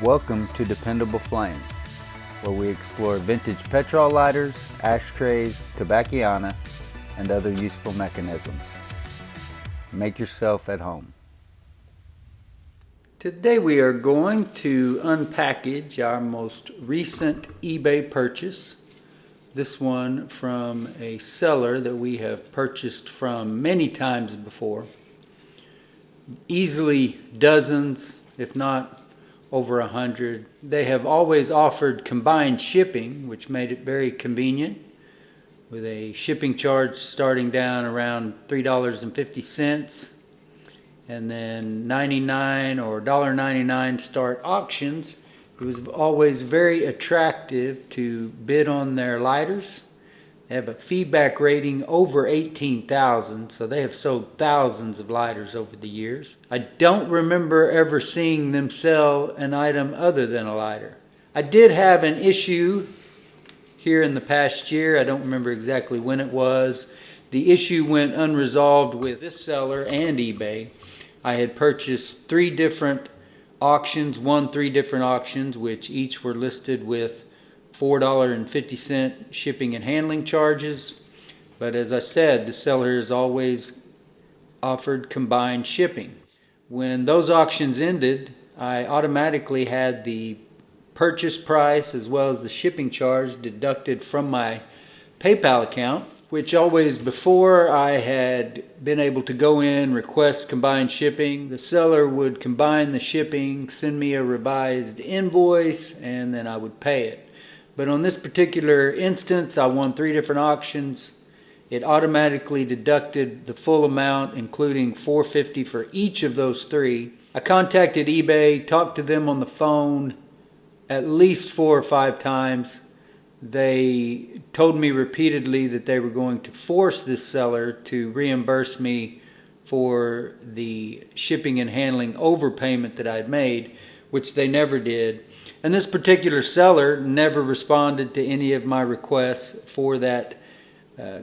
Welcome to Dependable Flame, where we explore vintage petrol lighters, ashtrays, tobacconiana, and other useful mechanisms. Make yourself at home. Today we are going to unpackage our most recent eBay purchase. This one from a seller that we have purchased from many times before. Easily dozens, if not over 100. They have always offered combined shipping, which made it very convenient, with a shipping charge starting down around $3.50, and then 99 or $1.99 start auctions. It was always very attractive to bid on their lighters. They have a feedback rating over 18,000, so they have sold thousands of lighters over the years. I don't remember ever seeing them sell an item other than a lighter. I did have an issue here in the past year. I don't remember exactly when it was. The issue went unresolved with this seller and eBay. I had purchased three different auctions, won three different auctions, which each were listed with $4.50 shipping and handling charges. But as I said, the seller has always offered combined shipping. When those auctions ended, I automatically had the purchase price as well as the shipping charge deducted from my PayPal account, which always before I had been able to go in, request combined shipping. The seller would combine the shipping, send me a revised invoice, and then I would pay it. But on this particular instance, I won three different auctions. It automatically deducted the full amount, including $4.50 for each of those three. I contacted eBay, talked to them on the phone at least 4 or 5 times. They told me repeatedly that they were going to force this seller to reimburse me for the shipping and handling overpayment that I'd made, which they never did. And this particular seller never responded to any of my requests for that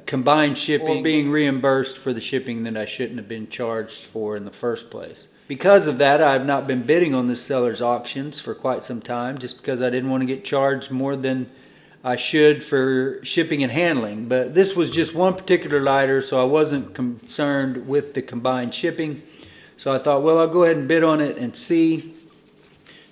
combined shipping or being reimbursed for the shipping that I shouldn't have been charged for in the first place. Because of that, I've not been bidding on this seller's auctions for quite some time, just because I didn't want to get charged more than I should for shipping and handling. But this was just one particular lighter, so I wasn't concerned with the combined shipping. So I thought, well, I'll go ahead and bid on it and see.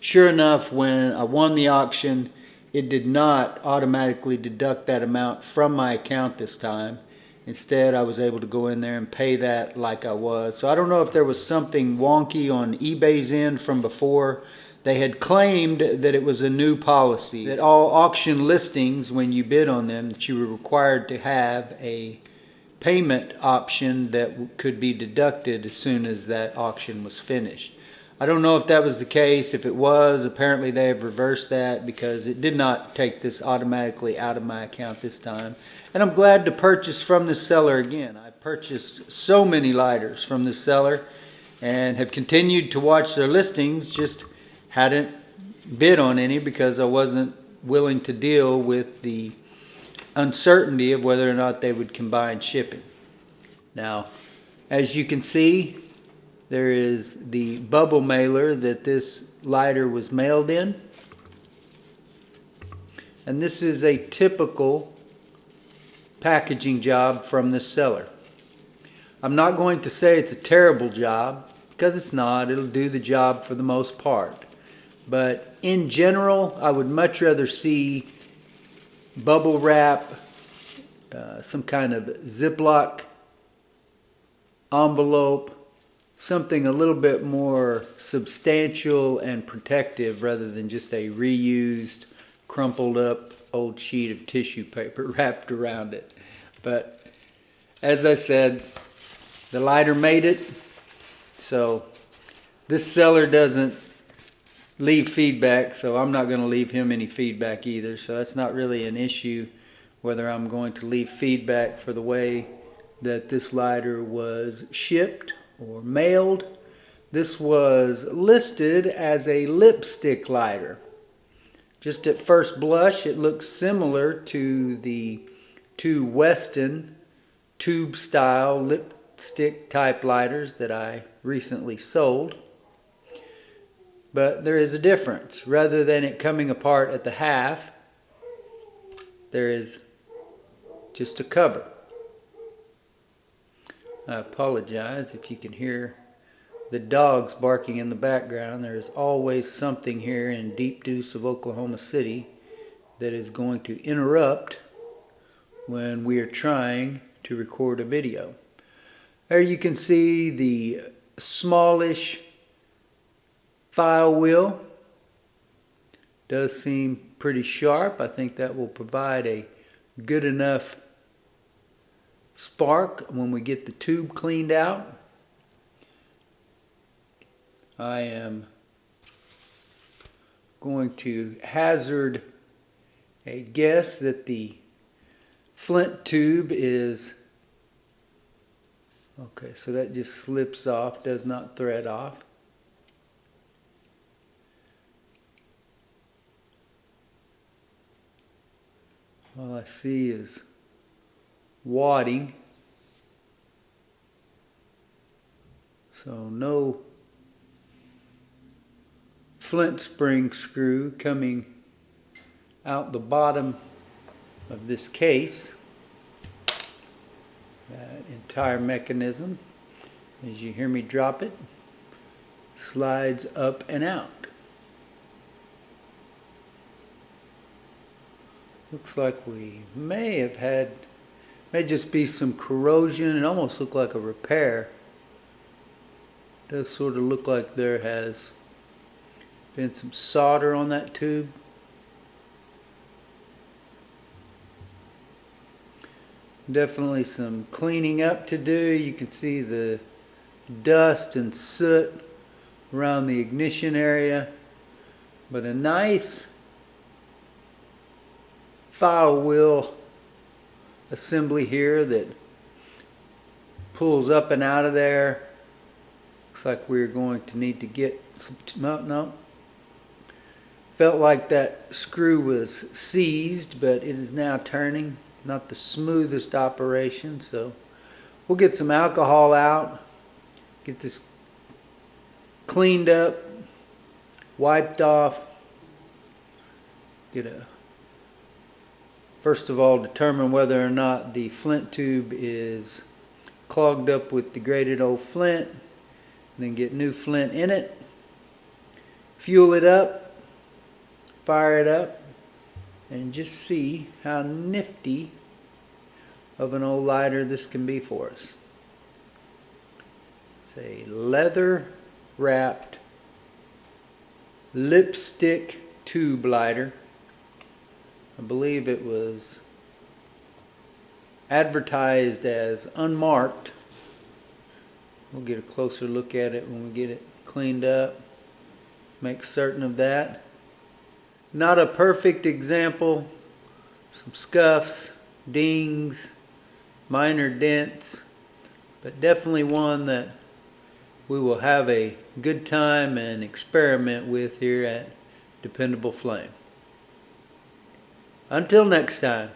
Sure enough, when I won the auction, it did not automatically deduct that amount from my account this time. Instead, I was able to go in there and pay that like I was. So I don't know if there was something wonky on eBay's end from before. They had claimed that it was a new policy, that all auction listings, when you bid on them, that you were required to have a payment option that could be deducted as soon as that auction was finished. I don't know if that was the case. If it was, apparently they have reversed that, because it did not take this automatically out of my account this time. And I'm glad to purchase from this seller again. I purchased so many lighters from this seller and have continued to watch their listings, just hadn't bid on any because I wasn't willing to deal with the uncertainty of whether or not they would combine shipping. Now, as you can see, there is the bubble mailer that this lighter was mailed in. And this is a typical packaging job from this seller. I'm not going to say it's a terrible job, because it's not. It'll do the job for the most part. But in general, I would much rather see bubble wrap, some kind of Ziploc envelope, something a little bit more substantial and protective rather than just a reused, crumpled up old sheet of tissue paper wrapped around it. But as I said, the lighter made it. So this seller doesn't leave feedback, so I'm not going to leave him any feedback either. So that's not really an issue whether I'm going to leave feedback for the way that this lighter was shipped or mailed. This was listed as a lipstick lighter. Just at first blush, it looks similar to the two Weston tube style lipstick type lighters that I recently sold. But there is a difference. Rather than it coming apart at the half, there is just a cover. I apologize if you can hear the dogs barking in the background. There is always something here in Deep Deuce of Oklahoma City that is going to interrupt when we are trying to record a video. There you can see the smallish file wheel. Does seem pretty sharp. I think that will provide a good enough spark when we get the tube cleaned out. I am going to hazard a guess that the flint tube is okay, so that just slips off, does not thread off. All I see is wadding, so no flint spring screw coming out the bottom of this case. That entire mechanism, as you hear me drop it, slides up and out. Looks like we may just be some corrosion. It almost looked like a repair. It does sort of look like there has been some solder on that tube. Definitely some cleaning up to do. You can see the dust and soot around the ignition area, but a nice file wheel assembly here that pulls up and out of there. Looks like we're going to need to get some, no. Felt like that screw was seized, but it is now turning. Not the smoothest operation, so we'll get some alcohol out, get this cleaned up, wiped off, first of all, determine whether or not the flint tube is clogged up with degraded old flint, then get new flint in it, fuel it up, fire it up, and just see how nifty of an old lighter this can be for us. It's a leather wrapped lipstick tube lighter. I believe it was advertised as unmarked. We'll get a closer look at it when we get it cleaned up. Make certain of that. Not a perfect example. Some scuffs, dings, minor dents, but definitely one that we will have a good time and experiment with here at Dependable Flame. Until next time.